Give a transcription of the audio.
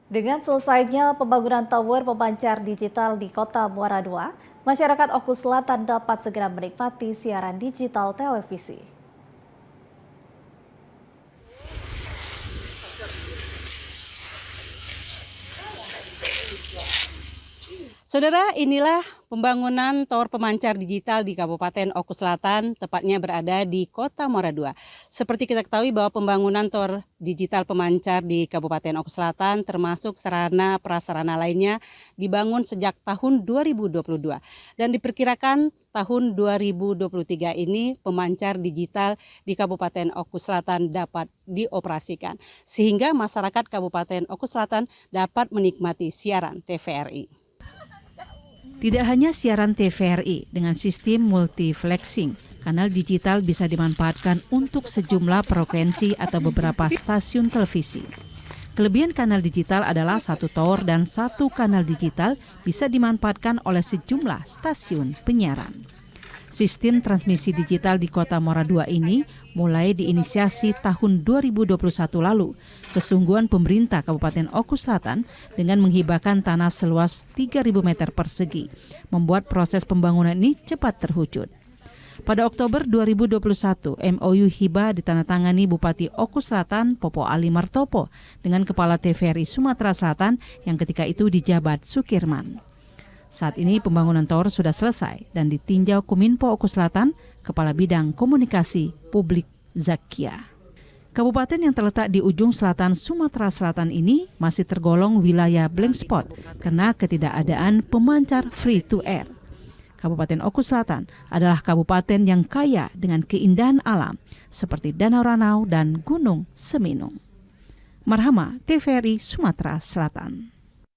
Dengan selesainya pembangunan tower pemancar digital di Kota Muara II, masyarakat Oku Selatan dapat segera menikmati siaran digital televisi. Saudara, inilah pembangunan tower pemancar digital di Kabupaten Oku Selatan, tepatnya berada di Kota Muara II. Seperti kita ketahui bahwa pembangunan tower digital pemancar di Kabupaten Oku Selatan termasuk sarana prasarana lainnya dibangun sejak tahun 2022. Dan diperkirakan tahun 2023 ini pemancar digital di Kabupaten Oku Selatan dapat dioperasikan. Sehingga masyarakat Kabupaten Oku Selatan dapat menikmati siaran TVRI. Tidak hanya siaran TVRI dengan sistem multiflexing, kanal digital bisa dimanfaatkan untuk sejumlah frekuensi atau beberapa stasiun televisi. Kelebihan kanal digital adalah satu tower dan satu kanal digital bisa dimanfaatkan oleh sejumlah stasiun penyiaran. Sistem transmisi digital di Kota Muara II ini mulai diinisiasi tahun 2021 lalu. Kesungguhan pemerintah Kabupaten Oku Selatan dengan menghibahkan tanah seluas 3.000 meter persegi membuat proses pembangunan ini cepat terwujud. Pada Oktober 2021, MOU hibah ditandatangani Bupati Oku Selatan Popo Ali Martopo dengan Kepala TVRI Sumatera Selatan yang ketika itu dijabat Sukirman. Saat ini pembangunan tower sudah selesai dan ditinjau Kominfo Oku Selatan, Kepala Bidang Komunikasi Publik Zakia. Kabupaten yang terletak di ujung selatan Sumatera Selatan ini masih tergolong wilayah blank spot karena ketidakadaan pemancar free to air. Kabupaten Oku Selatan adalah kabupaten yang kaya dengan keindahan alam seperti Danau Ranau dan Gunung Seminung. Marhama, TVRI Sumatera Selatan.